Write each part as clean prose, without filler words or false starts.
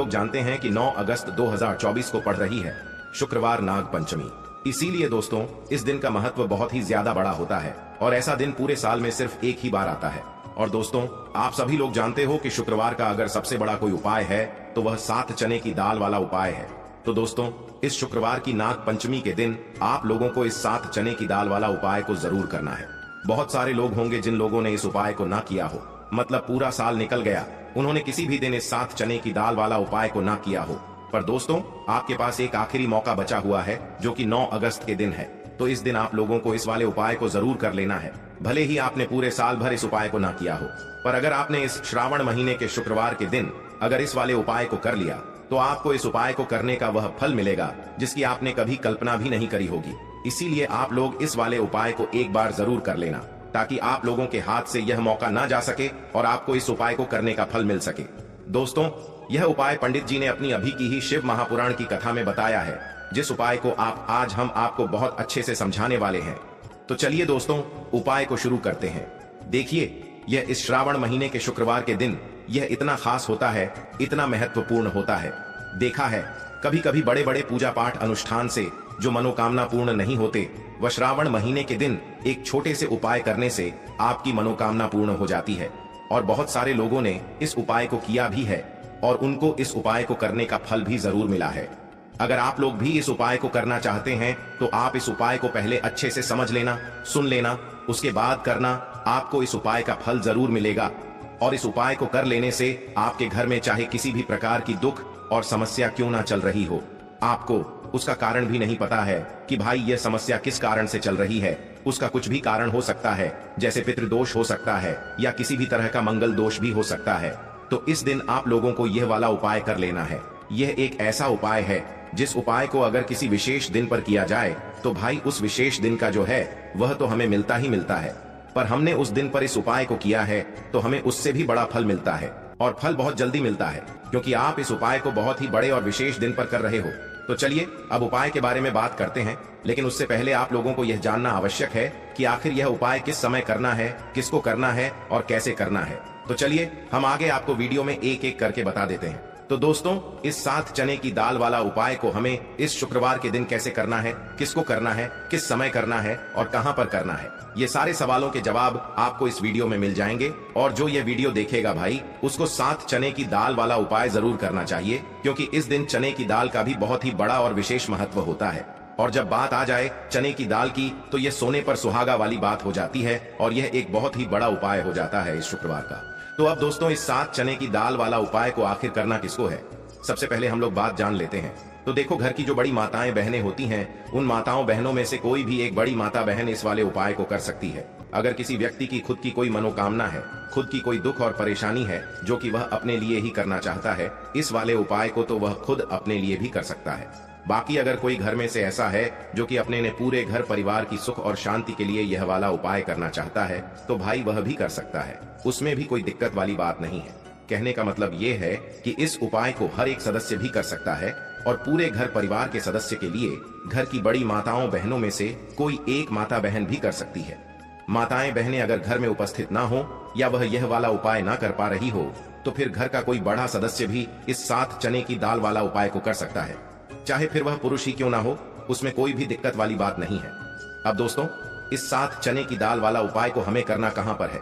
लोग जानते हैं कि 9 अगस्त 2024 को पड़ रही है शुक्रवार नाग पंचमी। इसीलिए दोस्तों इस दिन का महत्व बहुत ही ज्यादा बड़ा होता है और ऐसा दिन पूरे साल में सिर्फ एक ही बार आता है। और दोस्तों आप सभी लोग जानते हो कि शुक्रवार का अगर सबसे बड़ा कोई उपाय है तो वह 7 चने की दाल वाला उपाय है। तो दोस्तों इस शुक्रवार की नाग पंचमी के दिन आप लोगों को इस 7 चने की दाल वाला उपाय को जरूर करना है। बहुत सारे लोग होंगे जिन लोगों ने इस उपाय को ना किया हो, मतलब पूरा साल निकल गया, उन्होंने किसी भी दिन इस 7 चने की दाल वाला उपाय को ना किया हो। पर दोस्तों आपके पास एक आखिरी मौका बचा हुआ है जो कि 9 अगस्त के दिन है। तो इस दिन आप लोगों को इस वाले उपाय को जरूर कर लेना है, भले ही आपने पूरे साल भर इस उपाय को ना किया हो। पर अगर आपने इस श्रावण महीने के शुक्रवार के दिन अगर इस वाले उपाय को कर लिया तो आपको इस उपाय को करने का वह फल मिलेगा जिसकी आपने कभी कल्पना भी नहीं करी होगी। इसीलिए आप लोग इस वाले उपाय को एक बार जरूर कर लेना ताकि आप लोगों के हाथ से यह मौका ना जा सके और आपको इस उपाय को करने का फल मिल सके। दोस्तों यह उपाय पंडित जी ने अपनी अभी की ही शिव महापुराण की कथा में बताया है, जिस उपाय को आज हम आपको बहुत अच्छे से समझाने वाले हैं। तो चलिए दोस्तों उपाय को शुरू करते हैं। देखिए यह इस श्रावण महीने के शुक्रवार के दिन यह इतना खास होता है, इतना महत्वपूर्ण होता है। देखा है कभी कभी बड़े बड़े पूजा पाठ अनुष्ठान से जो मनोकामना पूर्ण नहीं होते, वह श्रावण महीने के दिन एक छोटे से उपाय करने से आपकी मनोकामना पूर्ण हो जाती है। और बहुत सारे लोगों ने इस उपाय को किया भी है और उनको इस उपाय को करने का फल भी जरूर मिला है। अगर आप लोग भी इस उपाय को करना चाहते हैं तो आप इस उपाय को पहले अच्छे से समझ लेना, सुन लेना, उसके बाद करना। आपको इस उपाय का फल जरूर मिलेगा और इस उपाय को कर लेने से आपके घर में चाहे किसी भी प्रकार की दुख और समस्या क्यों ना चल रही हो, आपको उसका कारण भी नहीं पता है कि भाई यह समस्या किस कारण से चल रही है। उसका कुछ भी कारण हो सकता है, जैसे पितृदोष हो सकता है या किसी भी तरह का मंगल दोष भी हो सकता है। तो इस दिन आप लोगों को यह वाला उपाय कर लेना है। यह एक ऐसा उपाय है जिस उपाय को अगर किसी विशेष दिन पर किया जाए तो भाई उस विशेष दिन का जो है वह तो हमें मिलता ही मिलता है। पर हमने उस दिन पर इस उपाय को किया है तो हमें उससे भी बड़ा फल मिलता है और फल बहुत जल्दी मिलता है, क्योंकि आप इस उपाय को बहुत ही बड़े और विशेष दिन पर कर रहे हो। तो चलिए अब उपाय के बारे में बात करते हैं, लेकिन उससे पहले आप लोगों को यह जानना आवश्यक है कि आखिर यह उपाय किस समय करना है, किसको करना है और कैसे करना है। तो चलिए हम आगे आपको वीडियो में एक एक करके बता देते हैं। तो दोस्तों इस 7 चने की दाल वाला उपाय को हमें इस शुक्रवार के दिन कैसे करना है, किसको करना है, किस समय करना है और कहां पर करना है, ये सारे सवालों के जवाब आपको इस वीडियो में मिल जाएंगे। और जो ये वीडियो देखेगा भाई उसको 7 चने की दाल वाला उपाय जरूर करना चाहिए, क्योंकि इस दिन चने की दाल का भी बहुत ही बड़ा और विशेष महत्व होता है। और जब बात आ जाए चने की दाल की तो यह सोने पर सुहागा वाली बात हो जाती है और यह एक बहुत ही बड़ा उपाय हो जाता है इस शुक्रवार का। तो अब दोस्तों इस 7 चने की दाल वाला उपाय को आखिर करना किसको है, सबसे पहले हम लोग बात जान लेते हैं। तो देखो घर की जो बड़ी माताएं बहनें होती हैं, उन माताओं बहनों में से कोई भी एक बड़ी माता बहन इस वाले उपाय को कर सकती है। अगर किसी व्यक्ति की खुद की कोई मनोकामना है, खुद की कोई दुख और परेशानी है जो कि वह अपने लिए ही करना चाहता है, इस वाले उपाय को तो वह खुद अपने लिए भी कर सकता है। बाकी अगर कोई घर में से ऐसा है जो कि अपने ने पूरे घर परिवार की सुख और शांति के लिए यह वाला उपाय करना चाहता है तो भाई वह भी कर सकता है, उसमें भी कोई दिक्कत वाली बात नहीं है। कहने का मतलब ये है कि इस उपाय को हर एक सदस्य भी कर सकता है और पूरे घर परिवार के सदस्य के लिए घर की बड़ी माताओं बहनों में से कोई एक माता बहन भी कर सकती है। माताएं बहनें अगर घर में उपस्थित ना हो या वह यह वाला उपाय ना कर पा रही हो तो फिर घर का कोई बड़ा सदस्य भी इस 7 चने की दाल वाला उपाय को कर सकता है, चाहे फिर वह पुरुष ही क्यों ना हो, उसमें कोई भी दिक्कत वाली बात नहीं है। अब दोस्तों इस 7 चने की दाल वाला उपाय को हमें करना कहां पर है?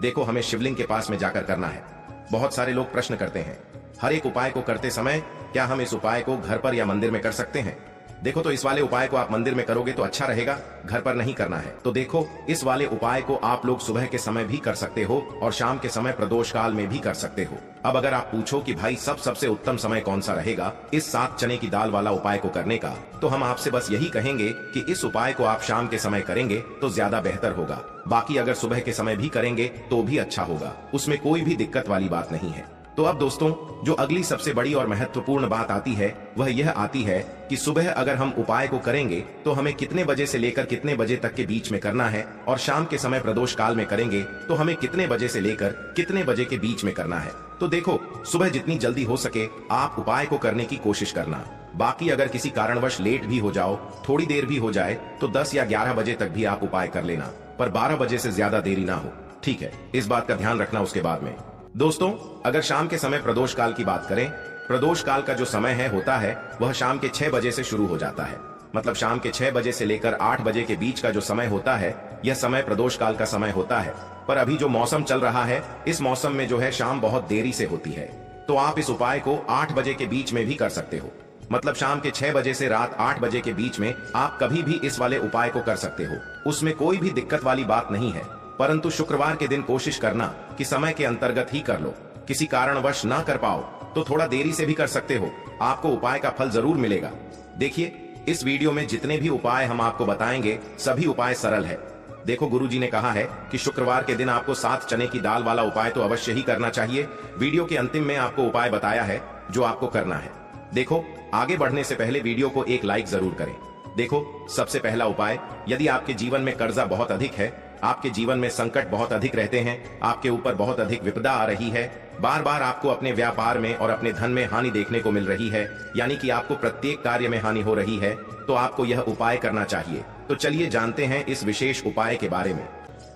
देखो हमें शिवलिंग के पास में जाकर करना है। बहुत सारे लोग प्रश्न करते हैं हर एक उपाय को करते समय क्या हम इस उपाय को घर पर या मंदिर में कर सकते हैं? देखो तो इस वाले उपाय को आप मंदिर में करोगे तो अच्छा रहेगा, घर पर नहीं करना है। तो देखो इस वाले उपाय को आप लोग सुबह के समय भी कर सकते हो और शाम के समय प्रदोष काल में भी कर सकते हो। अब अगर आप पूछो कि भाई सबसे उत्तम समय कौन सा रहेगा इस 7 चने की दाल वाला उपाय को करने का, तो हम आपसे बस यही कहेंगे कि इस उपाय को आप शाम के समय करेंगे तो ज्यादा बेहतर होगा। बाकी अगर सुबह के समय भी करेंगे तो भी अच्छा होगा, उसमें कोई भी दिक्कत वाली बात नहीं है। तो अब दोस्तों जो अगली सबसे बड़ी और महत्वपूर्ण बात आती है वह यह आती है कि सुबह अगर हम उपाय को करेंगे तो हमें कितने बजे से लेकर कितने बजे तक के बीच में करना है और शाम के समय प्रदोष काल में करेंगे तो हमें कितने बजे से लेकर कितने बजे के बीच में करना है। तो देखो सुबह जितनी जल्दी हो सके आप उपाय को करने की कोशिश करना। बाकी अगर किसी कारणवश लेट भी हो जाओ, थोड़ी देर भी हो जाए तो 10 या 11 बजे तक भी आप उपाय कर लेना, पर 12 बजे से ज्यादा देरी ना हो, ठीक है? इस बात का ध्यान रखना उसके बाद में। दोस्तों अगर शाम के समय प्रदोष काल की बात करें, प्रदोष काल का जो समय है होता है वह शाम के 6 बजे से शुरू हो जाता है। मतलब शाम के 6 बजे से लेकर 8 बजे के बीच का जो समय होता है यह समय प्रदोष काल का समय होता है। पर अभी जो मौसम चल रहा है इस मौसम में जो है शाम बहुत देरी से होती है, तो आप इस उपाय को 8 बजे के बीच में भी कर सकते हो। मतलब शाम के 6 बजे से रात 8 बजे के बीच में आप कभी भी इस वाले उपाय को कर सकते हो, उसमें कोई भी दिक्कत वाली बात नहीं है। परंतु शुक्रवार के दिन कोशिश करना कि समय के अंतर्गत ही कर लो। किसी कारणवश ना कर पाओ तो थोड़ा देरी से भी कर सकते हो, आपको उपाय का फल जरूर मिलेगा। देखिए, इस वीडियो में जितने भी उपाय हम आपको बताएंगे सभी उपाय सरल है। देखो, गुरुजी ने कहा है कि शुक्रवार के दिन आपको 7 चने की दाल वाला उपाय तो अवश्य ही करना चाहिए। वीडियो के अंतिम में आपको उपाय बताया है जो आपको करना है। देखो, आगे बढ़ने से पहले वीडियो को एक लाइक जरूर करें। देखो, सबसे पहला उपाय, यदि आपके जीवन में कर्जा बहुत अधिक है, आपके जीवन में संकट बहुत अधिक रहते हैं, आपके ऊपर बहुत अधिक विपदा आ रही है, बार बार आपको अपने व्यापार में और अपने धन में हानि देखने को मिल रही है, यानी कि आपको प्रत्येक कार्य में हानि हो रही है, तो आपको यह उपाय करना चाहिए। तो चलिए जानते हैं इस विशेष उपाय के बारे में।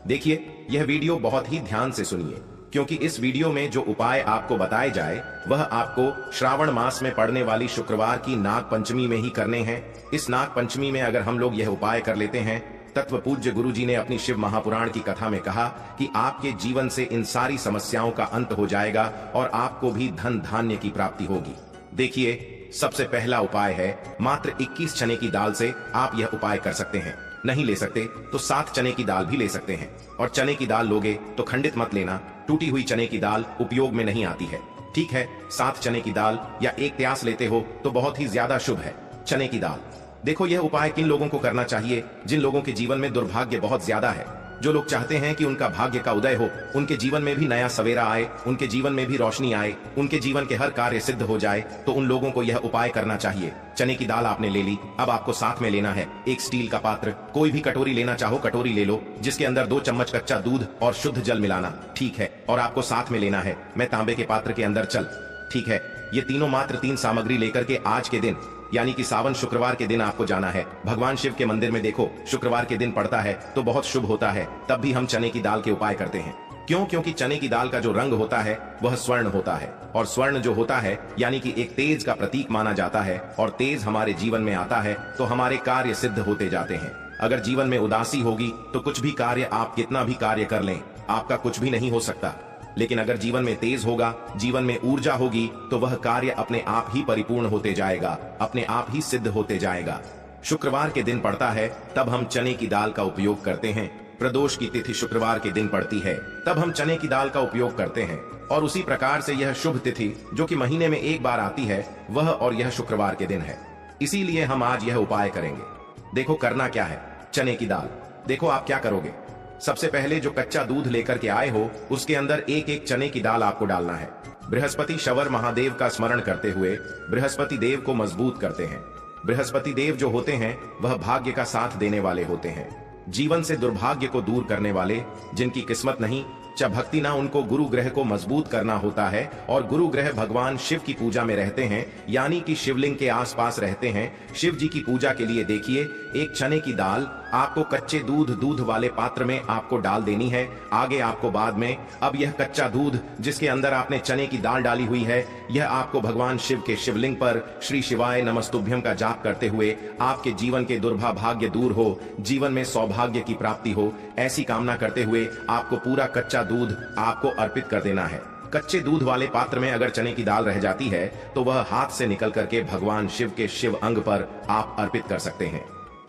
देखिए, यह वीडियो बहुत ही ध्यान से सुनिए, क्योंकि इस वीडियो में जो उपाय आपको बताए जाए वह आपको श्रावण मास में पड़ने वाली शुक्रवार की नाग पंचमी में ही करने हैं। इस नाग पंचमी में अगर हम लोग यह उपाय कर लेते हैं, तत्व पूज्य गुरुजी ने अपनी शिव महापुराण की कथा में कहा कि आपके जीवन से इन सारी समस्याओं का अंत हो जाएगा और आपको भी धन धान्य की प्राप्ति होगी। देखिए, सबसे पहला उपाय है, मात्र 21 चने की दाल से आप यह उपाय कर सकते हैं। नहीं ले सकते तो 7 चने की दाल भी ले सकते हैं। और चने की दाल लोगे तो खंडित मत लेना, टूटी हुई चने की दाल उपयोग में नहीं आती है। ठीक है, 7 चने की दाल या 1 प्यास लेते हो तो बहुत ही ज्यादा शुभ है। चने की दाल। देखो, यह उपाय किन लोगों को करना चाहिए? जिन लोगों के जीवन में दुर्भाग्य बहुत ज्यादा है, जो लोग चाहते हैं कि उनका भाग्य का उदय हो, उनके जीवन में भी नया सवेरा आए, उनके जीवन में भी रोशनी आए, उनके जीवन के हर कार्य सिद्ध हो जाए, तो उन लोगों को यह उपाय करना चाहिए। चने की दाल आपने ले ली, अब आपको साथ में लेना है एक स्टील का पात्र। कोई भी कटोरी लेना चाहो कटोरी ले लो, जिसके अंदर 2 चम्मच कच्चा दूध और शुद्ध जल मिलाना। ठीक है, और आपको साथ में लेना है मैं तांबे के पात्र के अंदर चल। ठीक है, ये तीनों मात्र 3 सामग्री लेकर के आज के दिन यानी कि सावन शुक्रवार के दिन आपको जाना है भगवान शिव के मंदिर में। देखो, शुक्रवार के दिन पड़ता है तो बहुत शुभ होता है, तब भी हम चने की दाल के उपाय करते हैं। क्यों? क्योंकि चने की दाल का जो रंग होता है वह स्वर्ण होता है, और स्वर्ण जो होता है यानी कि एक तेज का प्रतीक माना जाता है, और तेज हमारे जीवन में आता है तो हमारे कार्य सिद्ध होते जाते हैं। अगर जीवन में उदासी होगी तो कुछ भी कार्य आप कितना भी कार्य कर लें, आपका कुछ भी नहीं हो सकता। लेकिन अगर जीवन में तेज होगा, जीवन में ऊर्जा होगी, तो वह कार्य अपने आप ही परिपूर्ण होते जाएगा, अपने आप ही सिद्ध होते जाएगा। शुक्रवार के दिन पड़ता है तब हम चने की दाल का उपयोग करते हैं। प्रदोष की तिथि शुक्रवार के दिन पड़ती है तब हम चने की दाल का उपयोग करते हैं। और उसी प्रकार से यह शुभ तिथि जो कि महीने में एक बार आती है वह और यह शुक्रवार के दिन है, इसीलिए हम आज यह उपाय करेंगे। देखो, करना क्या है? चने की दाल। देखो, आप क्या करोगे? सबसे पहले जो कच्चा दूध लेकर के आए हो उसके अंदर 1-1 चने की दाल आपको डालना है। बृहस्पति शवर महादेव का स्मरण करते हुए बृहस्पति देव को मजबूत करते हैं। बृहस्पति देव जो होते हैं वह भाग्य का साथ देने वाले होते हैं, जीवन से दुर्भाग्य को दूर करने वाले। जिनकी किस्मत नहीं च भक्ति ना, उनको गुरु ग्रह को मजबूत करना होता है। और गुरु ग्रह भगवान शिव की पूजा में रहते हैं, यानी कि शिवलिंग के आसपास रहते हैं। शिव जी की पूजा के लिए देखिए, 1 चने की दाल आपको कच्चे दूध वाले पात्र में आपको डाल देनी है। आगे आपको बाद में, अब यह कच्चा दूध जिसके अंदर आपने चने की दाल डाली हुई है, यह आपको भगवान शिव के शिवलिंग पर श्री शिवाय नमस्तुभ्यम का जाप करते हुए आपके जीवन के दुर्भाग्य दूर हो, जीवन में सौभाग्य की प्राप्ति हो, ऐसी कामना करते हुए आपको पूरा कच्चा दूध आपको अर्पित कर देना है। कच्चे दूध वाले पात्र में अगर चने की दाल रह जाती है तो वह हाथ से निकल करके भगवान शिव के शिव अंग पर आप अर्पित कर सकते हैं।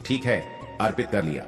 ठीक है, अर्पित कर लिया।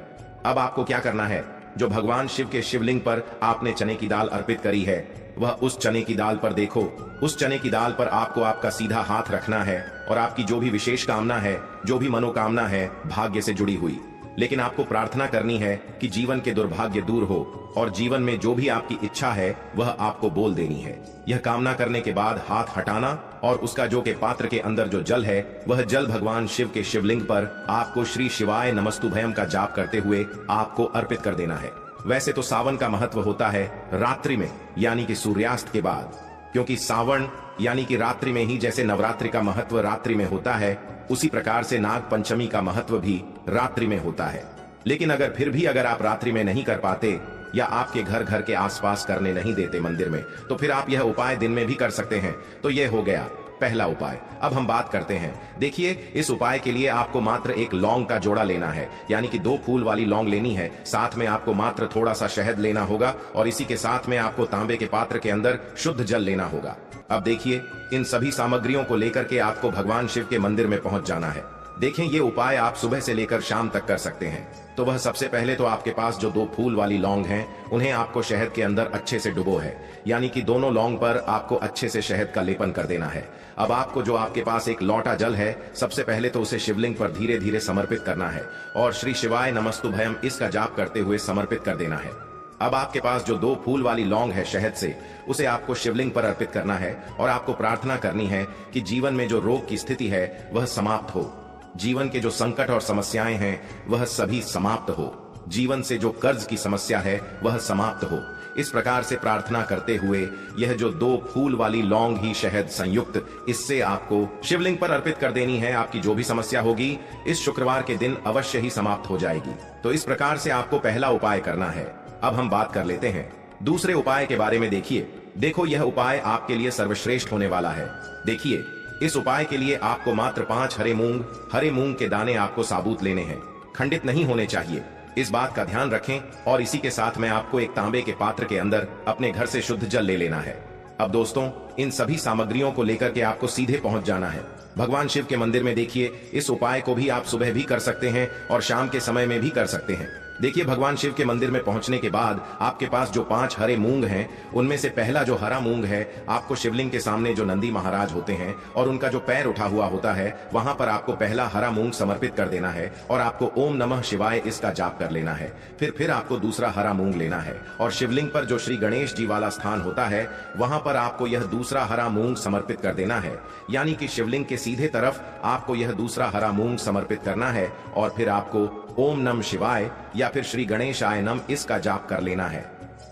अब आपको क्या करना है? जो भगवान शिव के शिवलिंग पर आपने चने की दाल अर्पित करी है, वह उस चने की दाल पर देखो, उस चने की दाल पर आपको आपका सीधा हाथ रखना है और आपकी जो भी विशेष कामना है, जो भी मनोकामना है भाग्य से जुड़ी हुई, लेकिन आपको प्रार्थना करनी है कि जीवन के दुर्भाग्य दूर हो और जीवन में जो भी आपकी इच्छा है वह आपको बोल देनी है। यह कामना करने के बाद हाथ हटाना और उसका जो के पात्र के अंदर जो जल है वह जल भगवान शिव के शिवलिंग पर आपको श्री शिवाय नमस्तुभयम का जाप करते हुए आपको अर्पित कर देना है। वैसे तो सावन का महत्व होता है रात्रि में, यानी कि सूर्यास्त के बाद, क्योंकि सावन यानी कि रात्रि में ही जैसे नवरात्रि का महत्व रात्रि में होता है, उसी प्रकार से नाग पंचमी का महत्व भी रात्रि में होता है। लेकिन अगर फिर भी अगर आप रात्रि में नहीं कर पाते या आपके घर के आसपास करने नहीं देते मंदिर में, तो फिर आप यह उपाय दिन में भी कर सकते हैं। तो यह हो गया पहला उपाय। अब हम बात करते हैं। देखिए, इस उपाय के लिए आपको मात्र एक लौंग का जोड़ा लेना है, यानी कि 2 फूल वाली लौंग लेनी है। साथ में आपको मात्र थोड़ा सा शहद लेना होगा और इसी के साथ में आपको तांबे के पात्र के अंदर शुद्ध जल लेना होगा। अब देखिए, इन सभी सामग्रियों को लेकर के आपको भगवान शिव के मंदिर में पहुंच जाना है। देखें, ये उपाय आप सुबह से लेकर शाम तक कर सकते हैं। तो वह सबसे पहले तो आपके पास जो 2 फूल वाली लौंग हैं, उन्हें आपको शहद के अंदर अच्छे से डुबो है, यानी कि दोनों लौंग पर आपको अच्छे से शहद का लेपन कर देना है। अब आपको जो आपके पास एक लौटा जल है, सबसे पहले तो उसे शिवलिंग पर धीरे धीरे समर्पित करना है और श्री शिवाय नमस्तुभयम इसका जाप करते हुए समर्पित कर देना है। अब आपके पास जो 2 फूल वाली लौंग है शहद से, उसे आपको शिवलिंग पर अर्पित करना है और आपको प्रार्थना करनी है कि जीवन में जो रोग की स्थिति है वह समाप्त हो, जीवन के जो संकट और समस्याएं हैं वह सभी समाप्त हो, जीवन से जो कर्ज की समस्या है वह समाप्त हो। इस प्रकार से प्रार्थना करते हुए यह जो 2 फूल वाली लौंग ही शहद संयुक्त, इससे आपको शिवलिंग पर अर्पित कर देनी है। आपकी जो भी समस्या होगी इस शुक्रवार के दिन अवश्य ही समाप्त हो जाएगी। तो इस प्रकार से आपको पहला उपाय करना है। अब हम बात कर लेते हैं दूसरे उपाय के बारे में। देखो, यह उपाय आपके लिए सर्वश्रेष्ठ होने वाला है। देखिए, इस उपाय के लिए आपको मात्र 5 हरे मूंग के दाने आपको साबुत लेने हैं, खंडित नहीं होने चाहिए। इस बात का ध्यान रखें और इसी के साथ में आपको एक तांबे के पात्र के अंदर अपने घर से शुद्ध जल ले लेना है। अब दोस्तों, इन सभी सामग्रियों को लेकर के आपको सीधे पहुंच जाना है भगवान शिव के मंदिर में। देखिए, इस उपाय को भी आप सुबह भी कर सकते हैं और शाम के समय में भी कर सकते हैं। देखिए, भगवान शिव के मंदिर में पहुंचने के बाद आपके पास जो 5 हरे मूंग हैं, उनमें से पहला जो हरा मूंग है, आपको शिवलिंग के सामने जो नंदी महाराज होते हैं और उनका जो पैर उठा हुआ होता है, वहां पर आपको पहला हरा मूंग समर्पित कर देना है और आपको ओम नमः शिवाय इसका जाप कर लेना है। फिर आपको दूसरा हरा मूंग लेना है और शिवलिंग पर जो श्री गणेश जी वाला स्थान होता है, वहां पर आपको यह दूसरा हरा मूंग समर्पित कर देना है, यानी कि शिवलिंग के सीधे तरफ आपको यह दूसरा हरा मूंग समर्पित करना है और फिर आपको ओम नमः शिवाय या फिर श्री गणेशाय नम इसका जाप कर लेना है।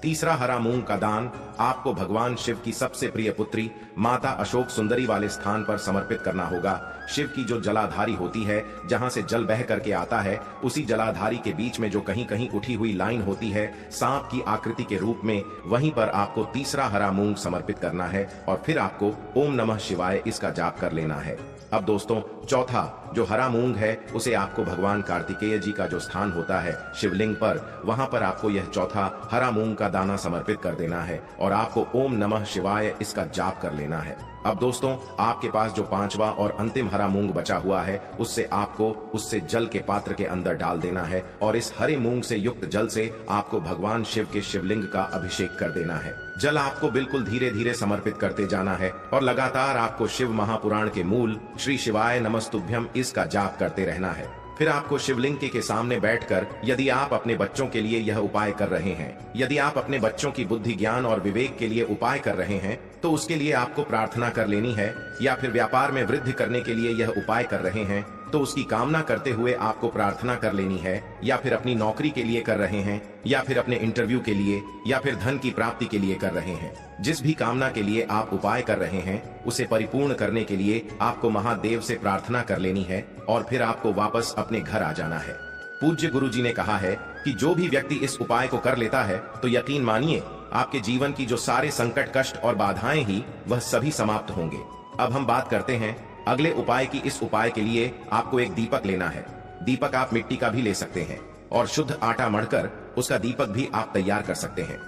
तीसरा हरा मूंग का दान आपको भगवान शिव की सबसे प्रिय पुत्री माता अशोक सुंदरी वाले स्थान पर समर्पित करना होगा। शिव की जो जलाधारी होती है, जहां से जल बह करके आता है, उसी जलाधारी के बीच में जो कहीं कहीं उठी हुई लाइन होती है सांप की आकृति के रूप में, वहीं पर आपको तीसरा हरा मूंग समर्पित करना है और फिर आपको ओम नमः शिवाय इसका जाप कर लेना है। अब दोस्तों, चौथा जो हरा मूंग है, उसे आपको भगवान कार्तिकेय जी का जो स्थान होता है शिवलिंग पर, वहां पर आपको यह चौथा हरा मूंग का दाना समर्पित कर देना है और आपको ओम नमः शिवाय इसका जाप कर लेना है। अब दोस्तों, आपके पास जो 5वां और अंतिम हरा मूंग बचा हुआ है, उससे जल के पात्र के अंदर डाल देना है और इस हरे मूंग से युक्त जल से आपको भगवान शिव के शिवलिंग का अभिषेक कर देना है। जल आपको बिल्कुल धीरे धीरे समर्पित करते जाना है और लगातार आपको शिव महापुराण के मूल श्री शिवाय नमस्तुभ्यम इसका जाप करते रहना है। फिर आपको शिवलिंग के सामने बैठकर, यदि आप अपने बच्चों के लिए यह उपाय कर रहे हैं, यदि आप अपने बच्चों की बुद्धि ज्ञान और विवेक के लिए उपाय कर रहे हैं, तो उसके लिए आपको प्रार्थना कर लेनी है। या फिर व्यापार में वृद्धि करने के लिए यह उपाय कर रहे हैं, तो उसकी कामना करते हुए आपको प्रार्थना कर लेनी है। या फिर अपनी नौकरी के लिए कर रहे हैं, या फिर अपने इंटरव्यू के लिए, या फिर धन की प्राप्ति के लिए कर रहे हैं, जिस भी कामना के लिए आप उपाय कर रहे हैं, उसे परिपूर्ण करने के लिए आपको महादेव से प्रार्थना कर लेनी है और फिर आपको वापस अपने घर आ जाना है। पूज्य गुरु जी ने कहा है कि जो भी व्यक्ति इस उपाय को कर लेता है, तो यकीन मानिए आपके जीवन की जो सारे संकट, कष्ट और बाधाएं ही वह सभी समाप्त होंगे। अब हम बात करते हैं अगले उपाय की। इस उपाय के लिए आपको एक दीपक लेना है। दीपक आप मिट्टी का भी ले सकते हैं और शुद्ध आटा मढ़कर उसका दीपक भी आप तैयार कर सकते हैं।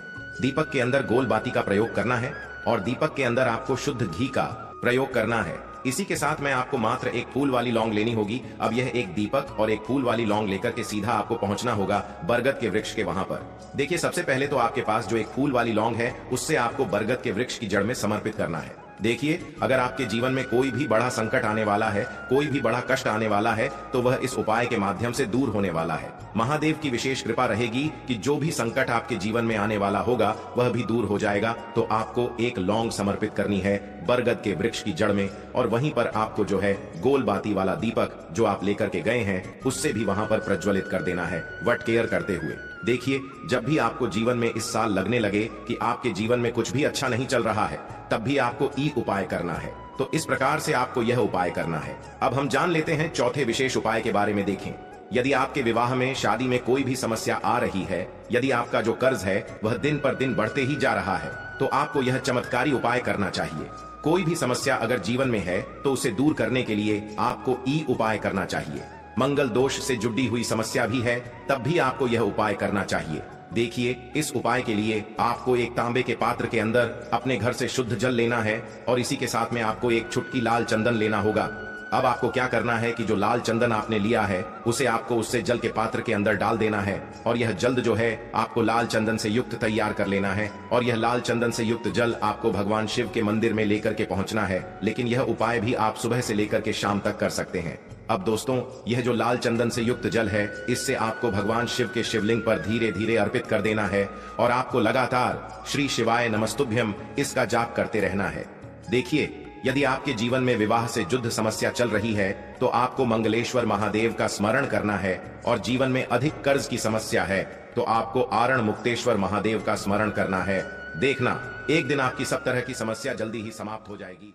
दीपक के अंदर गोल बाती का प्रयोग करना है और दीपक के अंदर आपको शुद्ध घी का प्रयोग करना है। इसी के साथ में आपको मात्र एक फूल वाली लौंग लेनी होगी। अब यह एक दीपक और एक फूल वाली लौंग लेकर के सीधा आपको पहुंचना होगा बरगद के वृक्ष के वहां पर। देखिए, सबसे पहले तो आपके पास जो एक फूल वाली लौंग है, उससे आपको बरगद के वृक्ष की जड़ में समर्पित करना है। देखिए, अगर आपके जीवन में कोई भी बड़ा संकट आने वाला है, कोई भी बड़ा कष्ट आने वाला है, तो वह इस उपाय के माध्यम से दूर होने वाला है। महादेव की विशेष कृपा रहेगी कि जो भी संकट आपके जीवन में आने वाला होगा वह भी दूर हो जाएगा। तो आपको एक लौंग समर्पित करनी है बरगद के वृक्ष की जड़ में और वहीं पर आपको जो है गोल बाती वाला दीपक जो आप लेकर के गए हैं, उससे भी वहां पर प्रज्वलित कर देना है, वट केयर करते हुए। देखिए, जब भी आपको जीवन में इस साल लगने लगे कि आपके जीवन में कुछ भी अच्छा नहीं चल रहा है, तब भी आपको ई उपाय करना है। तो इस प्रकार से आपको यह उपाय करना है। अब हम जान लेते हैं चौथे विशेष उपाय के बारे में। देखें, यदि आपके विवाह में, शादी में कोई भी समस्या आ रही है, यदि आपका जो कर्ज है वह दिन पर दिन बढ़ते ही जा रहा है, तो आपको यह चमत्कारी उपाय करना चाहिए। कोई भी समस्या अगर जीवन में है तो उसे दूर करने के लिए आपको ई उपाय करना चाहिए। मंगल दोष से जुड़ी हुई समस्या भी है तब भी आपको यह उपाय करना चाहिए। देखिए, इस उपाय के लिए आपको एक तांबे के पात्र के अंदर अपने घर से शुद्ध जल लेना है और इसी के साथ में आपको एक चुटकी लाल चंदन लेना होगा। अब आपको क्या करना है कि जो लाल चंदन आपने लिया है उसे आपको उससे जल के पात्र के अंदर डाल देना है और यह जल्द जो है आपको लाल चंदन से युक्त तैयार कर लेना है और यह लाल चंदन से युक्त जल आपको भगवान शिव के मंदिर में लेकर के पहुंचना है। लेकिन यह उपाय भी आप सुबह से लेकर के शाम तक कर सकते हैं। अब दोस्तों, यह जो लाल चंदन से युक्त जल है इससे आपको भगवान शिव के शिवलिंग पर धीरे धीरे अर्पित कर देना है और आपको लगातार श्री शिवाय नमस्तुभ्यम इसका जाप करते रहना है। देखिए, यदि आपके जीवन में विवाह से जुद्ध समस्या चल रही है तो आपको मंगलेश्वर महादेव का स्मरण करना है और जीवन में अधिक कर्ज की समस्या है तो आपको आरण मुक्तेश्वर महादेव का स्मरण करना है। देखना, एक दिन आपकी सब तरह की समस्या जल्दी ही समाप्त हो जाएगी।